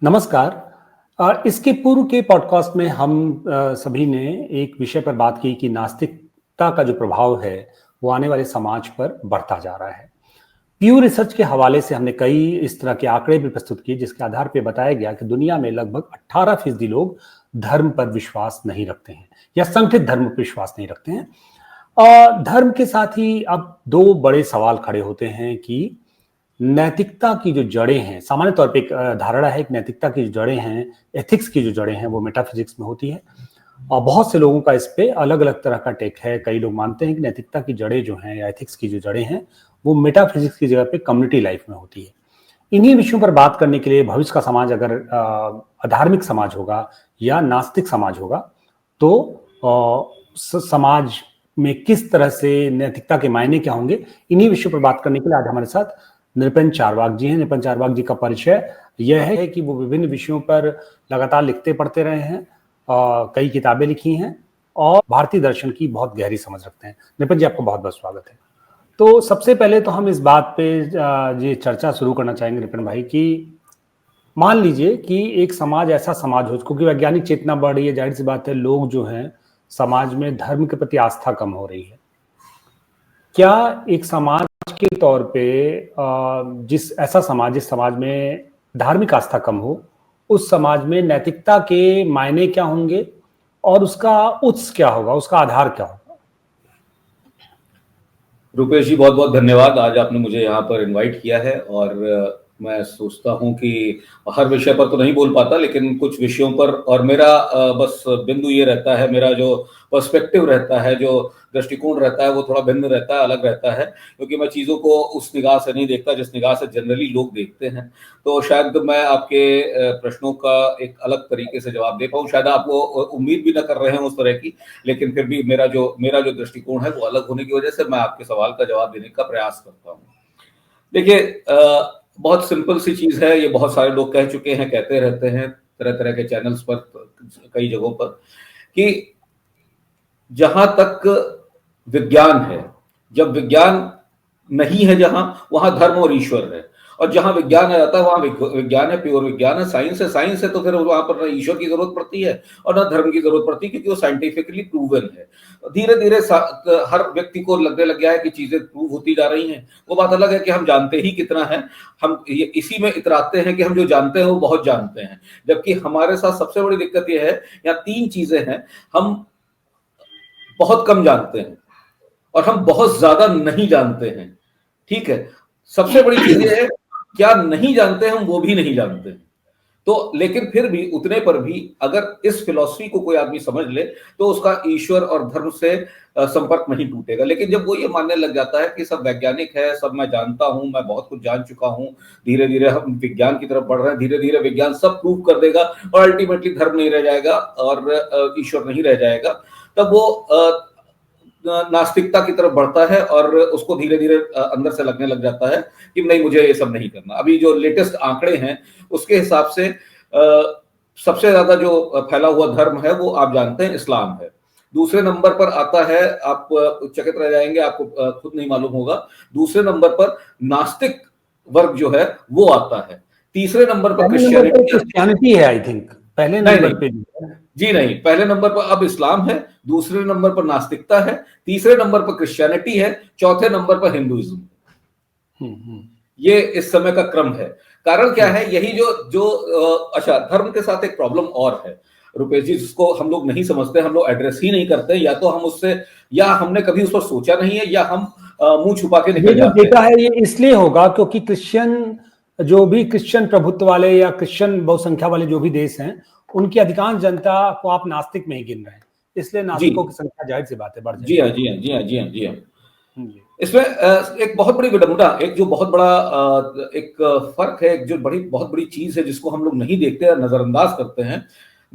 नमस्कार। इसके पूर्व के पॉडकास्ट में हम सभी ने एक विषय पर बात की कि नास्तिकता का जो प्रभाव है वो आने वाले समाज पर बढ़ता जा रहा है। प्यू रिसर्च के हवाले से हमने कई इस तरह के आंकड़े भी प्रस्तुत किए जिसके आधार पर बताया गया कि दुनिया में लगभग 18% लोग धर्म पर विश्वास नहीं रखते हैं या संगठित धर्म पर विश्वास नहीं रखते हैं। और धर्म के साथ ही अब दो बड़े सवाल खड़े होते हैं कि नैतिकता की जो जड़ें हैं, सामान्य तौर पे एक धारणा है कि नैतिकता की जो जड़ें हैं, एथिक्स की जो जड़ें हैं वो मेटाफिजिक्स में होती है। और बहुत से लोगों का इस पे अलग-अलग तरह का टेक है। कई लोग मानते हैं कि नैतिकता की जड़ें जो हैं या एथिक्स की जो जड़ें हैं, वो मेटाफिजिक्स की जगह पे कम्युनिटी लाइफ में होती है। इन्हीं विषयों पर बात करने के लिए भविष्य का समाज अगर अधार्मिक समाज होगा या नास्तिक समाज होगा, तो समाज में किस तरह से नैतिकता के मायने क्या होंगे, इन्हीं विषयों पर बात करने के लिए आज हमारे साथ निरपेन चारवाक जी हैं। निरपेन चारवाक जी का परिचय यह है कि वो विभिन्न विषयों पर लगातार लिखते पढ़ते रहे हैं, कई किताबें लिखी हैं और भारतीय दर्शन की बहुत गहरी समझ रखते हैं। निरपेन जी, आपका बहुत बहुत स्वागत है। तो सबसे पहले तो हम इस बात पे ये चर्चा शुरू करना चाहेंगे निरपेन भाई कि मान लीजिए कि एक समाज ऐसा समाज हो, क्योंकि वैज्ञानिक चेतना बढ़ रही है, जाहिर सी बात है लोग जो हैं समाज में धर्म के प्रति आस्था कम हो रही है। क्या एक समाज के तौर पे जिस समाज में धार्मिक आस्था कम हो, उस समाज में नैतिकता के मायने क्या होंगे और उसका उत्स क्या होगा, उसका आधार क्या होगा? रुपेश जी, बहुत बहुत धन्यवाद। आज आपने मुझे यहाँ पर इनवाइट किया है और मैं सोचता हूँ कि हर विषय पर तो नहीं बोल पाता, लेकिन कुछ विषयों पर, और मेरा बस बिंदु ये रहता है, मेरा जो पर्सपेक्टिव रहता है, जो दृष्टिकोण रहता है, वो थोड़ा भिन्न रहता है, अलग रहता है, क्योंकि मैं चीज़ों को उस निगाह से नहीं देखता जिस निगाह से जनरली लोग देखते हैं। तो शायद मैं आपके प्रश्नों का एक अलग तरीके से जवाब दे पाऊँ। शायद आप वो उम्मीद भी न कर रहे हैं उस तरह की, लेकिन फिर भी मेरा जो दृष्टिकोण है वो अलग होने की वजह से मैं आपके सवाल का जवाब देने का प्रयास करता हूँ। देखिए, बहुत सिंपल सी चीज है, ये बहुत सारे लोग कह चुके हैं, कहते रहते हैं तरह तरह के चैनल्स पर, कई जगहों पर, कि जहां तक विज्ञान है, जब विज्ञान नहीं है जहां, वहां धर्म और ईश्वर है, और जहां विज्ञान आ जाता है वहां विज्ञान है, प्योर विज्ञान है, साइंस है, तो फिर वहां पर न ईश्वर की जरूरत पड़ती है और न धर्म की जरूरत पड़ती है, क्योंकि वो साइंटिफिकली प्रूवन है। धीरे धीरे हर व्यक्ति को लगने लग गया है कि चीजें प्रूव होती जा रही हैं। वो बात अलग है कि हम जानते ही कितना है, हम इसी में इतराते हैं कि हम जो जानते हैं वो बहुत जानते हैं, जबकि हमारे साथ सबसे बड़ी दिक्कत यह है, यहाँ तीन चीजें हैं। हम बहुत कम जानते हैं और हम बहुत ज्यादा नहीं जानते हैं। ठीक है, सबसे बड़ी चीज ये है, क्या नहीं जानते हम वो भी नहीं जानते हैं। तो लेकिन फिर भी उतने पर भी अगर इस फिलॉसफी को कोई आदमी समझ ले तो उसका ईश्वर और धर्म से संपर्क नहीं टूटेगा। लेकिन जब वो ये मानने लग जाता है कि सब वैज्ञानिक है, सब मैं जानता हूं, मैं बहुत कुछ जान चुका हूं, धीरे धीरे हम विज्ञान की तरफ बढ़ रहे हैं, धीरे धीरे विज्ञान सब प्रूव कर देगा और अल्टीमेटली धर्म नहीं रह जाएगा और ईश्वर नहीं रह जाएगा, तब वो नास्तिकता की तरफ बढ़ता है और उसको धीरे धीरे अंदर से लगने लग जाता है कि नहीं, मुझे ये सब नहीं करना। अभी जो लेटेस्ट आंकड़े हैं उसके हिसाब से सबसे ज्यादा जो फैला हुआ धर्म है वो आप जानते हैं इस्लाम है। दूसरे नंबर पर आता है, आप चकित रह जाएंगे, आपको खुद नहीं मालूम होगा, दूसरे नंबर पर नास्तिक वर्ग जो है वो आता है। तीसरे नंबर पर क्रिश्चियनिटी है, आई थिंक पहले नंबर पे। जी नहीं, पहले नंबर पर अब इस्लाम है, दूसरे नंबर पर नास्तिकता है, तीसरे नंबर पर क्रिश्चियनिटी है, चौथे नंबर पर हिंदुइज्म। ये इस समय का क्रम है। कारण क्या है? यही जो अच्छा, धर्म के साथ एक प्रॉब्लम और है रुपेश जी, जिसको हम लोग नहीं समझते, हम लोग एड्रेस ही नहीं करते, या तो हम उससे, या हमने कभी उस पर सोचा नहीं है, या हम मुंह छुपा के निकल जाते हैं। देखा है, ये इसलिए होगा क्योंकि क्रिश्चियन प्रभुत्व वाले या क्रिश्चियन बहुसंख्या वाले जो भी देश हैं, उनकी अधिकांश जनता को आप नास्तिक में ही गिन रहे हैं, इसलिए नास्तिकों की संख्या जाहिर सी बात है बढ़ जाएगी। जी हाँ, जी हाँ, जी हाँ, जी हाँ, जी हाँ। इसमें एक बहुत बड़ी विडंबना, एक जो बहुत बड़ा एक फर्क है, एक जो बहुत बड़ी चीज है जिसको हम लोग नहीं देखते या नजरअंदाज करते हैं।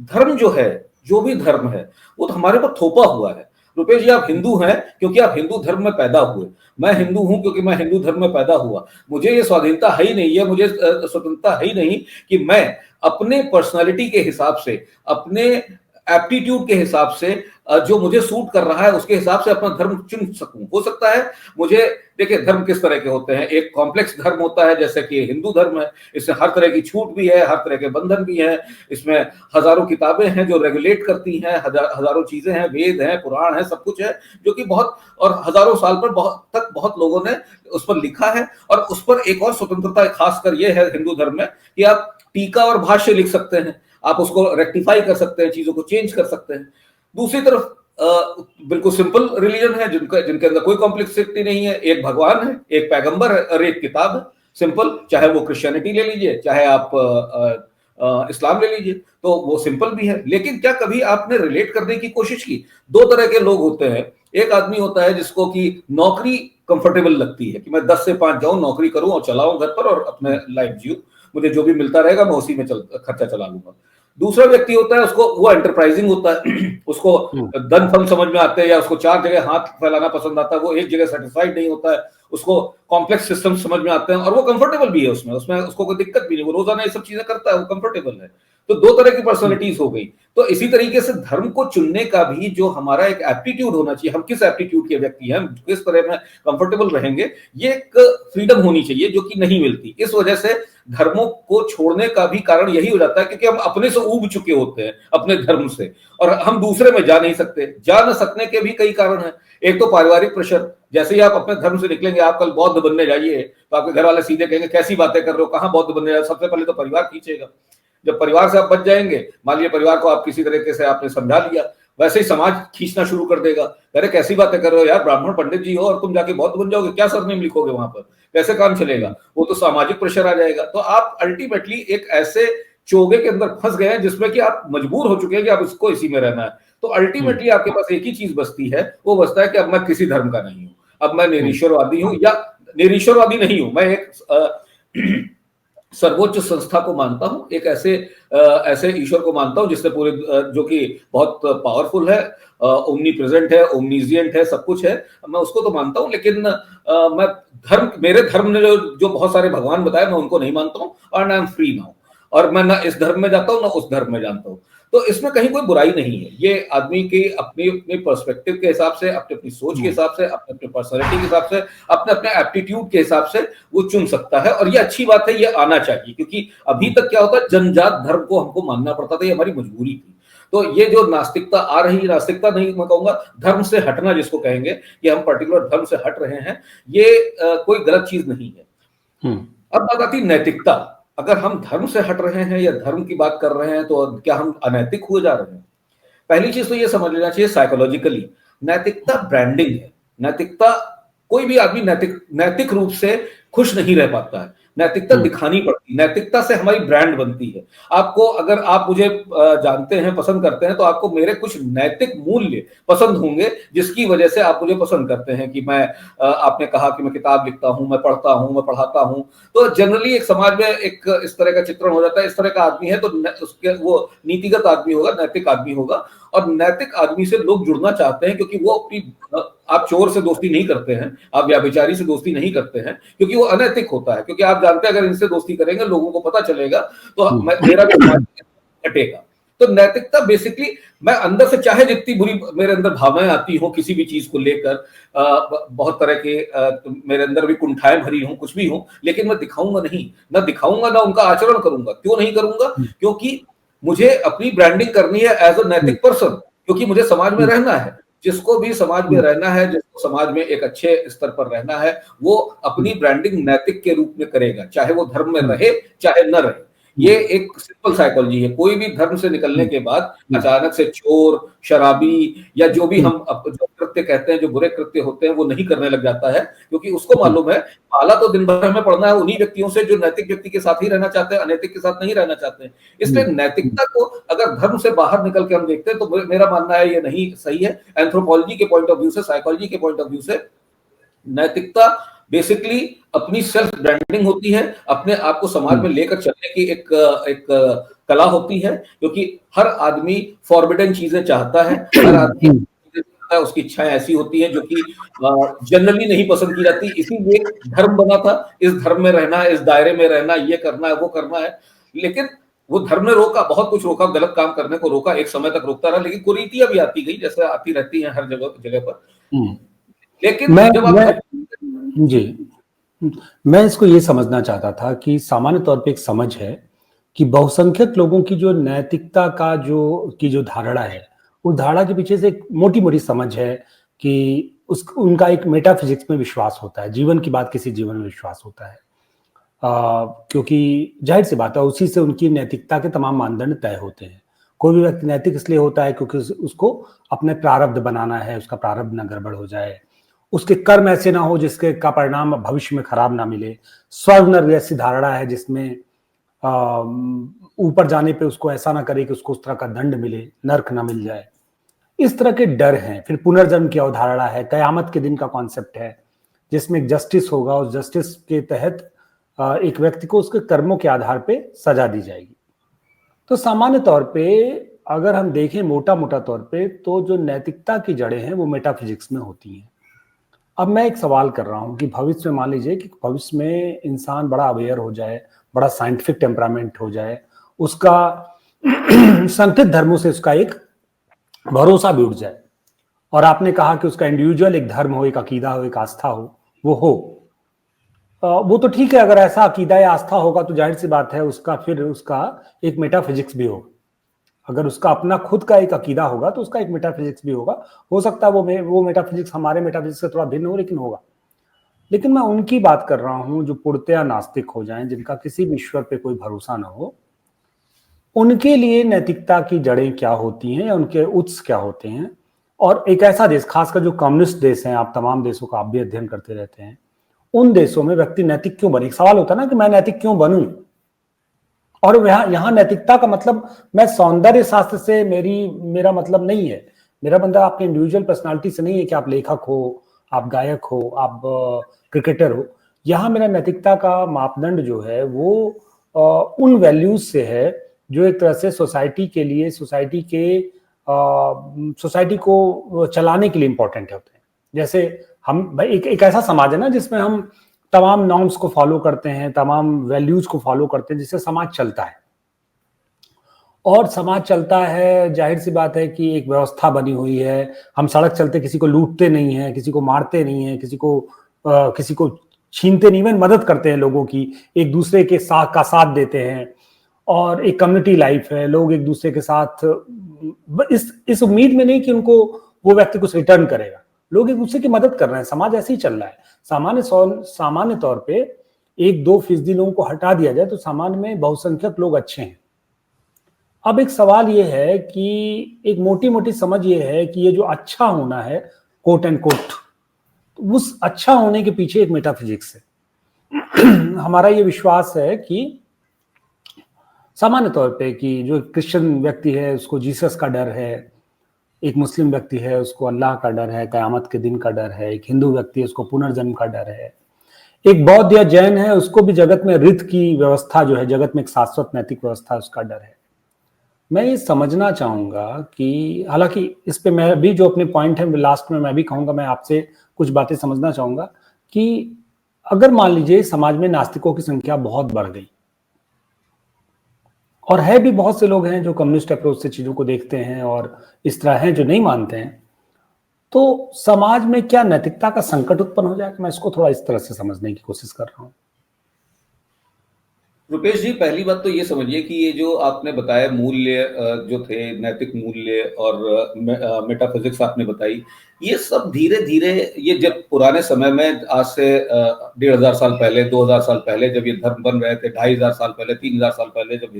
धर्म जो है, जो भी धर्म है, वो तो हमारे पर थोपा हुआ है। रुपेश जी, आप हिंदू हैं क्योंकि आप हिंदू धर्म में पैदा हुए, मैं हिंदू हूं क्योंकि मैं हिंदू धर्म में पैदा हुआ। मुझे ये स्वाधीनता है ही नहीं है, मुझे स्वतंत्रता है ही नहीं कि मैं अपने पर्सनालिटी के हिसाब से, अपने एप्टीट्यूड के हिसाब से जो मुझे सूट कर रहा है उसके हिसाब से अपना धर्म चुन सकूं। हो सकता है मुझे, देखिए धर्म किस तरह के होते हैं, एक कॉम्प्लेक्स धर्म होता है जैसे कि हिंदू धर्म है, इसमें हर तरह की छूट भी है, हर तरह के बंधन भी है, इसमें हजारों किताबें हैं जो रेगुलेट करती हैं, हजारों चीजें हैं, वेद हैं, पुराण है, सब कुछ है जो कि बहुत, और हजारों साल पर बहुत लोगों ने उस पर लिखा है। और उस पर एक और स्वतंत्रता खासकर ये है हिंदू धर्म में कि आप टीका और भाष्य लिख सकते हैं, आप उसको रेक्टिफाई कर सकते हैं, चीजों को चेंज कर सकते हैं। दूसरी तरफ बिल्कुल सिंपल रिलीजन है जिनके अंदर कोई कॉम्प्लेक्सिटी नहीं है, एक भगवान है, एक पैगंबर है और एक किताब है, सिंपल। चाहे वो क्रिश्चियनिटी ले लीजिए, चाहे आप इस्लाम ले लीजिए, तो वो सिंपल भी है। लेकिन क्या कभी आपने रिलेट करने की कोशिश की? दो तरह के लोग होते हैं, एक आदमी होता है जिसको कि नौकरी कंफर्टेबल लगती है कि मैं 10 से 5 जाऊं, नौकरी करूं और चलाऊं घर पर और अपने लाइफ जीऊं, मुझे जो भी मिलता रहेगा मैं उसी में खर्चा चला लूंगा। दूसरा व्यक्ति होता है, उसको वो एंटरप्राइजिंग होता है, उसको धन फन समझ में आते हैं, या उसको 4 जगह हाथ फैलाना पसंद आता है, वो एक जगह सेटिस्फाइड नहीं होता है, उसको कॉम्प्लेक्स सिस्टम समझ में आते हैं और वो कंफर्टेबल भी है उसमें उसको कोई दिक्कत भी नहीं, वो रोजाना ये सब चीजें करता है, वो कंफर्टेबल है। तो दो तरह की पर्सनैलिटीज हो गई। तो इसी तरीके से धर्म को चुनने का भी जो हमारा एक एप्टीट्यूड होना चाहिए, हम किस एप्टीट्यूड के व्यक्ति हैं, किस तरह में कंफर्टेबल रहेंगे, ये एक फ्रीडम होनी चाहिए जो कि नहीं मिलती। इस वजह से धर्मों को छोड़ने का भी कारण यही हो जाता है क्योंकि हम अपने से ऊब चुके होते हैं अपने धर्म से, और हम दूसरे में जा नहीं सकते। जा न सकने के भी कई कारण हैं। एक तो पारिवारिक प्रेशर, जैसे ही आप अपने धर्म से निकलेंगे, आप कल बौद्ध बनने जाइए तो आपके घर वाले सीधे कहेंगे कैसी बातें कर रहे हो, कहां बौद्ध बनने जाए, सबसे पहले तो परिवार खींचेगा। जब परिवार से आप बच जाएंगे, मान लीजिए परिवार को आप किसी तरीके से आपने समझा लिया, वैसे ही समाज खींचना शुरू कर देगा, अरे कैसी बातें कर रहे हो यार, ब्राह्मण पंडित जी हो और तुम जाके बौद्ध बन जाओगे, क्या सरनेम लिखोगे वहां पर, कैसे काम चलेगा? वो तो सामाजिक प्रेशर आ जाएगा। तो आप अल्टीमेटली एक ऐसे चोगे के अंदर फंस गए हैं जिसमें कि आप मजबूर हो चुके हैं कि आप इसको इसी में रहना है। तो अल्टीमेटली आपके पास एक ही चीज बचती है, वो बचता है कि अब मैं किसी धर्म का नहीं हूं, अब मैं निरीश्वरवादी हूं, या निरीश्वरवादी नहीं हूं, मैं एक सर्वोच्च संस्था को मानता हूं, एक ऐसे ईश्वर को मानता हूं जिससे पूरे जो कि बहुत पावरफुल है, ओमनी प्रेजेंट है, ओमनीजिएंट है, सब कुछ है, मैं उसको तो मानता हूं। लेकिन मैं मेरे धर्म ने जो बहुत सारे भगवान बताए, मैं उनको नहीं मानता हूं, और आई एम फ्री नाउ, और मैं ना इस धर्म में जाता हूं ना उस धर्म में जानता हूं। तो इसमें कहीं कोई बुराई नहीं है, ये आदमी की अपनी अपनी पर्सपेक्टिव के हिसाब से, अपनी अपनी सोच के हिसाब से, अपने अपने पर्सनैलिटी के हिसाब से, अपने अपने एप्टीट्यूड के हिसाब से वो चुन सकता है। और ये अच्छी बात है, ये आना चाहिए, क्योंकि अभी तक क्या होता है, जनजात धर्म को हमको मानना पड़ता था, ये हमारी मजबूरी थी। तो ये जो नास्तिकता आ रही, नास्तिकता नहीं मैं कहूंगा, धर्म से हटना जिसको कहेंगे कि हम पर्टिकुलर धर्म से हट रहे हैं, ये कोई गलत चीज नहीं है। अब बात आती नैतिकता। अगर हम धर्म से हट रहे हैं या धर्म की बात कर रहे हैं तो क्या हम अनैतिक हुए जा रहे हैं? पहली चीज तो ये समझ लेना चाहिए, साइकोलॉजिकली नैतिकता ब्रांडिंग है। नैतिकता, कोई भी आदमी नैतिक रूप से खुश नहीं रह पाता है, नैतिकता दिखानी पड़ती है, नैतिकता से हमारी ब्रांड बनती है। आपको, अगर आप मुझे जानते हैं, पसंद करते हैं, तो आपको मेरे कुछ नैतिक मूल्य पसंद होंगे जिसकी वजह से आप मुझे पसंद करते हैं। कि मैं, आपने कहा कि मैं किताब लिखता हूं, मैं पढ़ता हूं, मैं पढ़ाता हूं, तो जनरली एक समाज में एक इस तरह का चित्रण हो जाता है, इस तरह का आदमी है तो उसके वो नीतिगत आदमी होगा, नैतिक आदमी होगा। और नैतिक आदमी से लोग जुड़ना चाहते हैं क्योंकि वो अपनी, आप चोर से दोस्ती नहीं करते हैं, आप व्याभिचारी से दोस्ती नहीं करते हैं क्योंकि वो अनैतिक होता है, क्योंकि आप जानते हैं अगर इनसे दोस्ती करेंगे लोगों को पता चलेगा तो मेरा घटेगा। तो नैतिकता बेसिकली, मैं अंदर से चाहे जितनी बुरी मेरे अंदर भावनाएं आती हो किसी भी चीज को लेकर, बहुत तरह के मेरे अंदर भी कुंठाएं भरी हो, कुछ भी हो, लेकिन मैं दिखाऊंगा नहीं, ना दिखाऊंगा ना उनका आचरण करूंगा। क्यों नहीं करूंगा? क्योंकि मुझे अपनी ब्रांडिंग करनी है एज अ नैतिक पर्सन, क्योंकि मुझे समाज में रहना है। जिसको भी समाज में रहना है, जिसको समाज में एक अच्छे स्तर पर रहना है, वो अपनी ब्रांडिंग नैतिक के रूप में करेगा, चाहे वो धर्म में रहे चाहे न रहे। ये एक सिंपल साइकोलॉजी है। कोई भी धर्म से निकलने के बाद अचानक से चोर, शराबी या जो भी हम जो कृत्य कहते हैं, जो बुरे कृत्य होते हैं, वो नहीं करने लग जाता है, क्योंकि उसको मालूम है पाला तो दिन भर में पड़ना है उन्हीं व्यक्तियों से जो नैतिक व्यक्ति के साथ ही रहना चाहते हैं, अनैतिक के साथ नहीं रहना चाहते हैं। इसलिए नैतिकता को अगर धर्म से बाहर निकल के हम देखते हैं तो मेरा मानना है ये नहीं सही है। एंथ्रोपोलॉजी के पॉइंट ऑफ व्यू से, साइकोलॉजी के पॉइंट ऑफ व्यू से नैतिकता बेसिकली अपनी सेल्फ ब्रांडिंग होती है, अपने आप को समाज में लेकर चलने की एक कला होती है, क्योंकि हर आदमी फॉरबिडन चीजें चाहता है, हर आदमी उसकी इच्छाएं ऐसी होती हैं जो कि जनरली नहीं पसंद की जाती। इसीलिए धर्म बना था, इस धर्म में रहना है, इस दायरे में रहना, ये करना है, वो करना है। लेकिन वो धर्म ने रोका, बहुत कुछ रोका, गलत काम करने को रोका, एक समय तक रोकता रहा, लेकिन कुरीतियां भी आती गई, जैसे आती रहती हैं हर जगह जगह पर। लेकिन जब आप जी, मैं इसको ये समझना चाहता था कि सामान्य तौर पे एक समझ है कि बहुसंख्यक लोगों की जो नैतिकता का जो धारणा है, उस धारणा के पीछे से एक मोटी-मोटी समझ है कि उनका एक मेटाफिजिक्स में विश्वास होता है, जीवन की बात किसी जीवन में विश्वास होता है। क्योंकि जाहिर सी बात है, उसी से उनकी नैतिकता के तमाम मानदंड तय होते हैं। कोई भी व्यक्ति नैतिक इसलिए होता है क्योंकि उसको अपने प्रारब्ध बनाना है, उसका प्रारब्ध ना गड़बड़ हो जाए, उसके कर्म ऐसे ना हो जिसके का परिणाम भविष्य में खराब ना मिले। स्वर्ग नर्क जैसी धारणा है जिसमें ऊपर जाने पे उसको ऐसा ना करे कि उसको उस तरह का दंड मिले, नर्क ना मिल जाए। इस तरह के डर हैं। फिर पुनर्जन्म की अवधारणा है, कयामत के दिन का कॉन्सेप्ट है जिसमें एक जस्टिस होगा, उस जस्टिस के तहत एक व्यक्ति को उसके कर्मों के आधार पे सजा दी जाएगी। तो सामान्य तौर पे अगर हम देखें मोटा मोटा तौर पे, तो जो नैतिकता की जड़ें हैं वो मेटाफिजिक्स में होती हैं। अब मैं एक सवाल कर रहा हूं कि भविष्य में मान लीजिए कि भविष्य में इंसान बड़ा अवेयर हो जाए, बड़ा साइंटिफिक टेम्परामेंट हो जाए, उसका संकेत धर्मों से उसका एक भरोसा भी उठ जाए, और आपने कहा कि उसका इंडिविजुअल एक धर्म हो, एक अकीदा हो, एक आस्था हो, वो हो, वो तो ठीक है। अगर ऐसा अकीदा या आस्था होगा तो जाहिर सी बात है उसका फिर उसका एक मेटाफिजिक्स भी होगा। अगर उसका अपना खुद का एक अकीदा होगा तो उसका एक मेटाफिजिक्स भी होगा। हो सकता है वो मेटाफिजिक्स हमारे मेटाफिजिक्स से थोड़ा भिन्न हो, लेकिन होगा। लेकिन मैं उनकी बात कर रहा हूं जो पूर्णतया नास्तिक हो जाएं, जिनका किसी भी ईश्वर पे कोई भरोसा ना हो। उनके लिए नैतिकता की जड़ें क्या होती हैं या उनके उत्स क्या होते हैं। और एक ऐसा देश, खासकर जो कम्युनिस्ट देश हैं, आप तमाम देशों का आप भी अध्ययन करते रहते हैं, उन देशों में व्यक्ति नैतिक क्यों बने। एक सवाल होता है ना कि मैं नैतिक क्यों बनूं। और यहाँ नैतिकता का मतलब मैं सौंदर्य शास्त्र से मेरा मतलब नहीं है। मेरा बंदा आपके इंडिविजुअल पर्सनालिटी से नहीं है कि आप लेखक हो, आप गायक हो, आप क्रिकेटर हो। यहाँ मेरा नैतिकता का मापदंड जो है वो उन वैल्यूज से है जो एक तरह से सोसाइटी के लिए, सोसाइटी को चलाने के लिए इंपॉर्टेंट होते हैं। जैसे हम भाई एक ऐसा समाज है ना जिसमें हम तमाम नॉर्म्स को फॉलो करते हैं, तमाम वैल्यूज को फॉलो करते हैं, जिससे समाज चलता है। और समाज चलता है, जाहिर सी बात है कि एक व्यवस्था बनी हुई है। हम सड़क चलते किसी को लूटते नहीं हैं, किसी को मारते नहीं हैं, किसी को छीनते नहीं, इवन मदद करते हैं लोगों की, एक दूसरे के साथ देते हैं। और एक कम्युनिटी लाइफ है, लोग एक दूसरे के साथ इस उम्मीद में नहीं कि उनको वो व्यक्ति कुछ रिटर्न करेगा, लोग एक दूसरे की मदद कर रहे हैं। समाज ऐसे ही चल रहा है। सामान्य तौर पे 1-2% लोगों को हटा दिया जाए तो समाज में बहुसंख्यक लोग अच्छे हैं। अब एक सवाल ये है कि एक मोटी मोटी समझ ये है कि ये जो अच्छा होना है, कोट एंड कोट, उस अच्छा होने के पीछे एक मेटाफिजिक्स है। हमारा ये विश्वास है कि सामान्य तौर पे कि जो क्रिश्चियन व्यक्ति है उसको जीसस का डर है, एक मुस्लिम व्यक्ति है उसको अल्लाह का डर है, कयामत के दिन का डर है, एक हिंदू व्यक्ति है उसको पुनर्जन्म का डर है, एक बौद्ध या जैन है उसको भी जगत में ऋत की व्यवस्था जो है, जगत में एक शाश्वत नैतिक व्यवस्था, उसका डर है। मैं ये समझना चाहूंगा कि हालांकि इस पे मैं भी जो अपने पॉइंट है लास्ट में मैं भी कहूंगा, मैं आपसे कुछ बातें समझना चाहूंगा कि अगर मान लीजिए समाज में नास्तिकों की संख्या बहुत बढ़ गई, और है भी बहुत से लोग हैं जो कम्युनिस्ट अप्रोच से चीजों को देखते हैं और इस तरह हैं जो नहीं मानते हैं, तो समाज में क्या नैतिकता का संकट उत्पन्न हो जाएगा। मैं इसको थोड़ा इस तरह से समझने की कोशिश कर रहा हूं। रुपेश जी, पहली बात तो ये समझिए कि ये जो आपने बताया मूल्य जो थे, नैतिक मूल्य और मेटाफिजिक्स आपने बताई, ये सब धीरे धीरे, ये जब पुराने समय में आज से 1500 साल पहले, 2000 साल पहले जब ये धर्म बन रहे थे, 2500 साल पहले, 3000 साल पहले, जब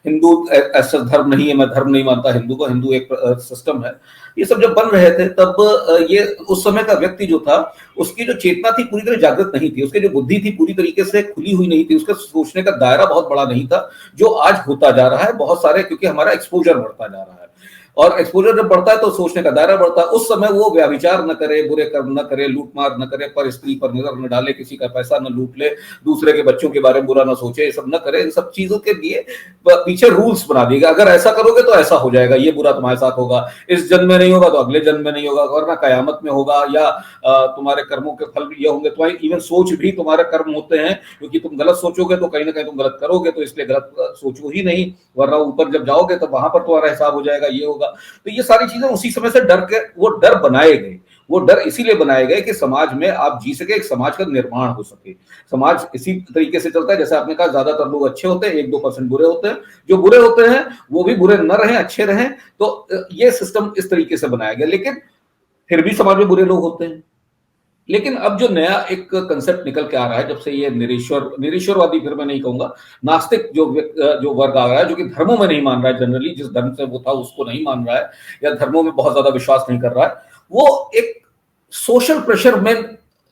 हिंदू ऐसा धर्म नहीं है, मैं धर्म नहीं मानता हिंदू को, हिंदू एक सिस्टम है, ये सब जब बन रहे थे तब ये उस समय का व्यक्ति जो था उसकी जो चेतना थी पूरी तरह जागृत नहीं थी, उसकी जो बुद्धि थी पूरी तरीके से खुली हुई नहीं थी, उसका सोचने का दायरा बहुत बड़ा नहीं था, जो आज होता जा रहा है बहुत सारे, क्योंकि हमारा एक्सपोजर बढ़ता जा रहा है। और एक्सपोजर जब बढ़ता है तो सोचने का दायरा बढ़ता है। उस समय वो व्यभिचार न करे, बुरे कर्म न करे, लूटमार न करे, पर स्त्री पर नजर न डाले, किसी का पैसा न लूट ले, दूसरे के बच्चों के बारे में बुरा न सोचे, ये सब न करे। इन सब चीजों के लिए पीछे रूल्स बना दिएगा, अगर ऐसा करोगे तो ऐसा हो जाएगा, ये बुरा तुम्हारे साथ होगा, इस जन्म में नहीं होगा तो अगले जन्म में नहीं होगा, वरना कयामत में होगा, या तुम्हारे कर्मों के फल भी ये होंगे। तुम्हारे इवन सोच भी तुम्हारे कर्म होते हैं, क्योंकि तुम गलत सोचोगे तो कहीं ना कहीं तुम गलत करोगे, तो इसलिए गलत सोचो ही नहीं, वरना ऊपर जब जाओगे तो वहां पर तुम्हारा हिसाब हो जाएगा, ये होगा। तो ये सारी चीजें उसी समय से डर के वो डर बनाए गए। वो डर इसीलिए बनाए गए कि समाज में आप जी सके, एक समाज का निर्माण हो सके। समाज इसी तरीके से चलता है, जैसे आपने कहा ज्यादातर लोग अच्छे होते हैं, 1-2% बुरे होते हैं। जो बुरे होते हैं वो भी बुरे न रहें, अच्छे रहें। तो ये सिस्टम इस तरीके से बनाया गया, लेकिन फिर भी समाज में बुरे लोग होते हैं। लेकिन अब जो नया एक कंसेप्ट निकल के आ रहा है, जब से ये निरीश्वरवादी, फिर मैं नहीं कहूंगा, नास्तिक जो वर्ग आ रहा है, जो कि धर्मों में नहीं मान रहा है, जनरली जिस धर्म से वो था उसको नहीं मान रहा है, या धर्मों में बहुत ज्यादा विश्वास नहीं कर रहा है, वो एक सोशल प्रेशर में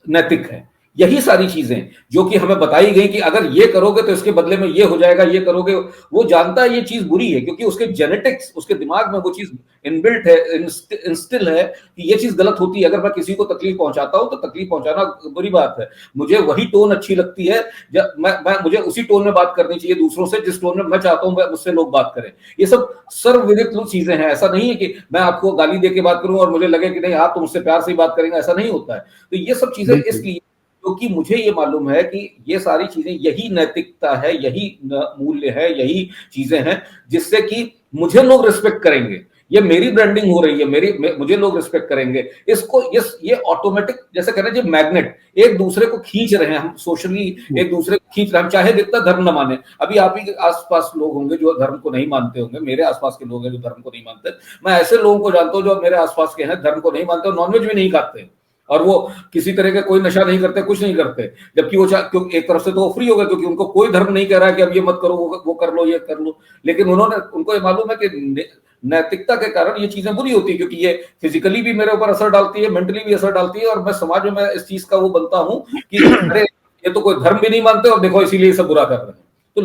नैतिक है। यही सारी चीजें जो कि हमें बताई गई कि अगर ये करोगे तो इसके बदले में ये हो जाएगा, ये करोगे, वो जानता है ये चीज बुरी है, क्योंकि उसके जेनेटिक्स, उसके दिमाग में वो चीज इनबिल्ट है, इंस्टिल है कि ये चीज गलत होती है। अगर मैं किसी को तकलीफ पहुंचाता हूं तो तकलीफ पहुंचाना बुरी बात है, मुझे वही टोन अच्छी लगती है, जब मुझे उसी टोन में बात करनी चाहिए दूसरों से जिस टोन में मैं चाहता हूं मुझसे लोग बात करें। ये सब सर्वविदित चीजें हैं। ऐसा नहीं है कि मैं आपको गाली दे के बात करूं और मुझे लगे कि नहीं आप तो मुझसे प्यार से ही बात करेंगे, ऐसा नहीं होता है। तो ये सब चीजें इसलिए, क्योंकि मुझे ये मालूम है कि ये सारी चीजें, यही नैतिकता है, यही मूल्य है, यही चीजें हैं जिससे कि मुझे लोग रिस्पेक्ट करेंगे। ये मेरी ब्रांडिंग हो रही है, मुझे लोग रिस्पेक्ट करेंगे। इसको ये ऑटोमेटिक, जैसे कह रहे हैं मैग्नेट, एक दूसरे को खींच रहे हैं हम, सोशली एक दूसरे को खींच रहे हैं, चाहे जितना धर्म न माने। अभी आप ही के आसपास लोग होंगे जो धर्म को नहीं मानते होंगे, मेरे आसपास के लोग हैं जो धर्म को नहीं मानते। मैं ऐसे लोगों को जानता हूं जो मेरे आसपास के हैं, धर्म को नहीं मानते और नॉनवेज भी नहीं खाते, और वो किसी तरह का कोई नशा नहीं करते, कुछ नहीं करते, जबकि वो एक तरफ से तो वो फ्री हो गए, क्योंकि उनको कोई धर्म नहीं कह रहा है कि अब ये मत करो, वो कर लो, ये कर लो। लेकिन उनको ये मालूम है कि नैतिकता के कारण ये चीजें बुरी होती है, क्योंकि ये फिजिकली भी मेरे ऊपर असर डालती है, मेंटली भी असर डालती है, और मैं समाज में मैं इस चीज का वो बनता हूं कि अरे ये तो कोई धर्म भी नहीं मानते और देखो इसीलिए सब बुरा कर रहे हैं। तो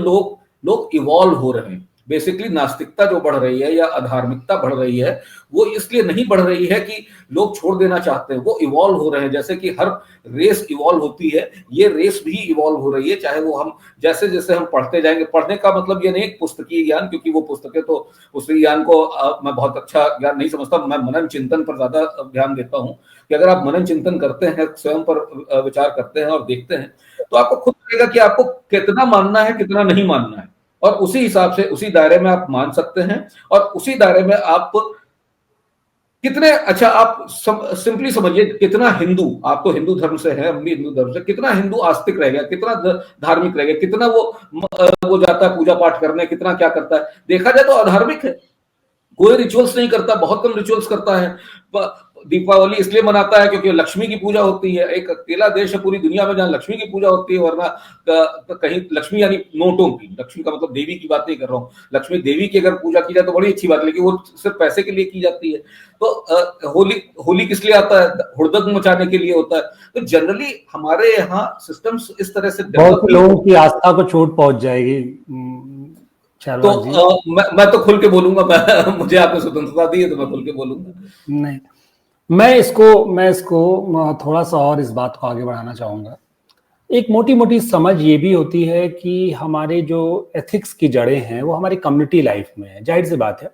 लोग इवॉल्व हो रहे हैं। बेसिकली नास्तिकता जो बढ़ रही है या अधार्मिकता बढ़ रही है, वो इसलिए नहीं बढ़ रही है कि लोग छोड़ देना चाहते हैं, वो इवॉल्व हो रहे हैं। जैसे कि हर रेस इवॉल्व होती है, ये रेस भी इवॉल्व हो रही है। चाहे वो हम जैसे जैसे हम पढ़ते जाएंगे, पढ़ने का मतलब ये नहीं पुस्तकीय ज्ञान, क्योंकि वो पुस्तकें तो उस ज्ञान को मैं बहुत अच्छा ज्ञान नहीं समझता। मैं मनन चिंतन पर ज्यादा ध्यान देता हूँ कि अगर आप मनन चिंतन करते हैं, स्वयं पर विचार करते हैं और देखते हैं, तो आपको खुद लगेगा कि आपको कितना मानना है, कितना नहीं मानना है, और उसी हिसाब से उसी दायरे में आप मान सकते हैं, और उसी दायरे में आप कितने, अच्छा आप सिंपली समझिए, कितना हिंदू, आप तो हिंदू धर्म से हैं, हम भी हिंदू धर्म से, कितना हिंदू आस्तिक रह गया, कितना धार्मिक रह गया, कितना वो जाता है पूजा पाठ करने, कितना क्या करता है। देखा जाए तो अधार्मिक है, कोई रिचुअल्स नहीं करता, बहुत कम रिचुअल्स करता है। दीपावली इसलिए मनाता है क्योंकि लक्ष्मी की पूजा होती है। एक अकेला देश है पूरी दुनिया में जहां लक्ष्मी की पूजा होती है, वरना कहीं लक्ष्मी यानी नोटों की, लक्ष्मी का मतलब देवी की बात नहीं कर रहा हूँ, लक्ष्मी देवी की अगर पूजा की जाए तो बड़ी अच्छी बात है, लेकिन वो सिर्फ पैसे के लिए की जाती है। तो होली किस लिए आता है? हुड़दंग मचाने के लिए होता है। तो जनरली हमारे यहाँ सिस्टम्स इस तरह से बहुत लोगों की आस्था को चोट पहुंच जाएगी। तो मैं तो खुल के बोलूंगा, मुझे आपने स्वतंत्रता दी है तो मैं खुल के बोलूंगा। नहीं, मैं इसको थोड़ा सा और इस बात को आगे बढ़ाना चाहूंगा। एक मोटी मोटी समझ ये भी होती है कि हमारे जो एथिक्स की जड़ें हैं वो हमारी कम्युनिटी लाइफ में है। जाहिर सी बात है,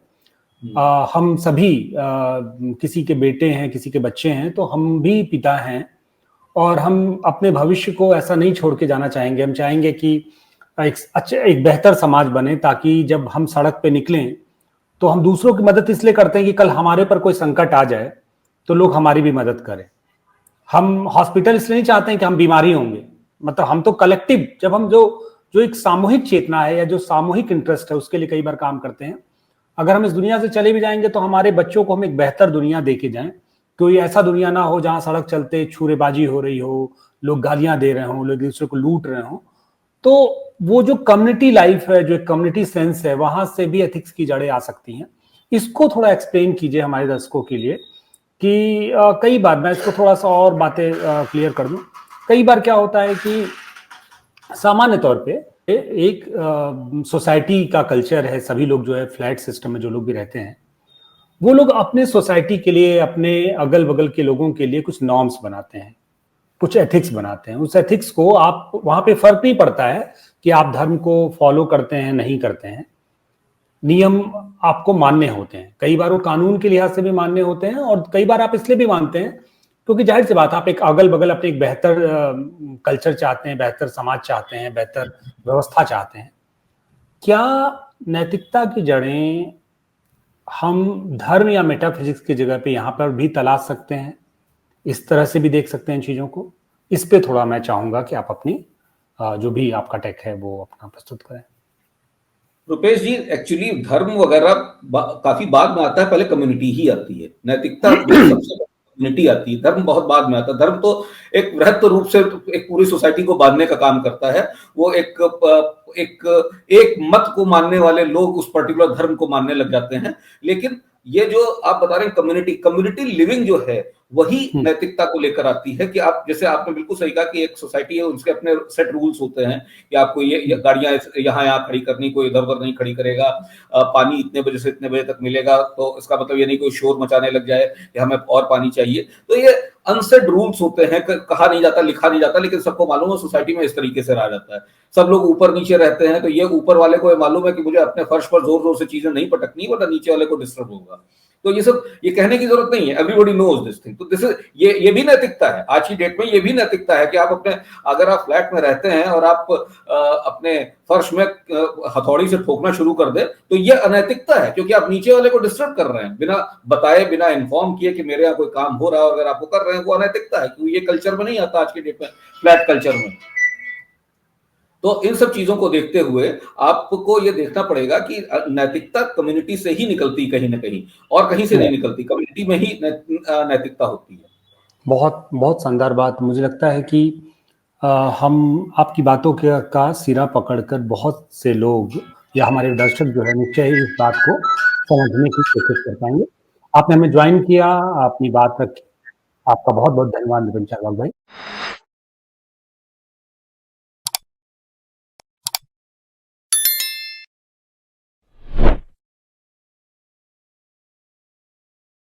हम सभी किसी के बेटे हैं, किसी के बच्चे हैं, तो हम भी पिता हैं, और हम अपने भविष्य को ऐसा नहीं छोड़ के जाना चाहेंगे। हम चाहेंगे कि एक बेहतर समाज बने, ताकि जब हम सड़क पे निकलें तो हम दूसरों की मदद इसलिए करते हैं कि कल हमारे पर कोई संकट आ जाए तो लोग हमारी भी मदद करें। हम हॉस्पिटल इसलिए नहीं चाहते हैं कि हम बीमारी होंगे, मतलब हम तो कलेक्टिव, जब हम जो एक सामूहिक चेतना है या जो सामूहिक इंटरेस्ट है उसके लिए कई बार काम करते हैं। अगर हम इस दुनिया से चले भी जाएंगे तो हमारे बच्चों को हम एक बेहतर दुनिया दे के जाएं, कोई ऐसा दुनिया ना हो जहां सड़क चलते छुरेबाजी हो रही हो, लोग गालियां दे रहे हो, लोग दूसरे को लूट रहे हो। तो वो जो कम्युनिटी लाइफ है, जो कम्युनिटी सेंस है, वहां से भी एथिक्स की जड़ें आ सकती हैं। इसको थोड़ा एक्सप्लेन कीजिए हमारे दर्शकों के लिए कि कई बार, मैं इसको थोड़ा सा और बातें क्लियर कर दूं। कई बार क्या होता है कि सामान्य तौर पे एक सोसाइटी का कल्चर है, सभी लोग जो है फ्लैट सिस्टम में जो लोग भी रहते हैं, वो लोग अपने सोसाइटी के लिए, अपने अगल बगल के लोगों के लिए कुछ नॉर्म्स बनाते हैं, कुछ एथिक्स बनाते हैं। उस एथिक्स को आप, वहां पे फर्क नहीं पड़ता है कि आप धर्म को फॉलो करते हैं नहीं करते हैं, नियम आपको मान्य होते हैं। कई बार वो कानून के लिहाज से भी मान्य होते हैं, और कई बार आप इसलिए भी मानते हैं क्योंकि जाहिर सी बात, आप एक अगल बगल अपने एक बेहतर कल्चर चाहते हैं, बेहतर समाज चाहते हैं, बेहतर व्यवस्था चाहते हैं। क्या नैतिकता की जड़ें हम धर्म या मेटाफिजिक्स की जगह पे यहाँ पर भी तलाश सकते हैं? इस तरह से भी देख सकते हैं चीजों को? इस पे थोड़ा मैं चाहूंगा कि आप अपनी जो भी आपका टेक है वो अपना प्रस्तुत करें। रुपेश जी, एक्चुअली धर्म वगैरह काफी बाद में आता है, पहले कम्युनिटी ही आती है। नैतिकता जो सबसे कम्युनिटी आती है, धर्म बहुत बाद में आता है। धर्म तो एक वृहत रूप से एक पूरी सोसाइटी को बांधने का काम करता है। वो एक मत को मानने वाले लोग उस पर्टिकुलर धर्म को मानने लग जाते हैं। लेकिन ये जो आप बता रहे हैं कम्युनिटी लिविंग जो है, वही नैतिकता को लेकर आती है। कि आप, जैसे आपने बिल्कुल सही कहा कि एक सोसाइटी है, उसके अपने सेट रूल्स होते हैं कि आपको ये गाड़ियां यहाँ खड़ी करनी, कोई इधर उधर नहीं खड़ी करेगा, पानी इतने बजे से इतने बजे तक मिलेगा, तो इसका मतलब ये नहीं कोई शोर मचाने लग जाए कि हमें और पानी चाहिए। तो ये अनसेड रूल्स होते हैं, कहा नहीं जाता, लिखा नहीं जाता, लेकिन सबको मालूम है सोसाइटी में इस तरीके से रहा जाता है। सब लोग ऊपर नीचे रहते हैं, तो ये ऊपर वाले को ये मालूम है कि मुझे अपने फर्श पर जोर जोर से चीजें नहीं पटकनी, वरना नीचे वाले को डिस्टर्ब होगा। तो ये सब ये कहने की जरूरत नहीं है, एवरीबॉडी नोज दिस थिंग। तो दिस इज ये भी नैतिकता है। आज की डेट में ये भी नैतिकता है कि आप अपने, अगर आप फ्लैट में रहते हैं और आप अपने फर्श में हथौड़ी से ठोकना शुरू कर दे, तो ये अनैतिकता है, क्योंकि आप नीचे वाले को डिस्टर्ब कर रहे हैं बिना बताए, बिना इन्फॉर्म किए कि मेरे यहाँ कोई काम हो रहा है, अगर आपको कर रहे हैं, वो अनैतिकता है, क्योंकि ये कल्चर में नहीं आता आज की डेट में, फ्लैट कल्चर में। तो इन सब चीजों को देखते हुए आपको ये देखना पड़ेगा कि नैतिकता कम्युनिटी से ही निकलती कहीं ना कहीं, और कहीं से नहीं निकलती, कम्युनिटी में ही नैतिकता होती है। बहुत बहुत शानदार बात। मुझे लगता है कि हम आपकी बातों का सिरा पकड़कर बहुत से लोग या हमारे दर्शक जो है निश्चय ही इस बात को समझने की कोशिश कर पाएंगे। आपने हमें ज्वाइन किया, अपनी बात रखी, आपका बहुत बहुत धन्यवाद निरंजन चारवाक भाई।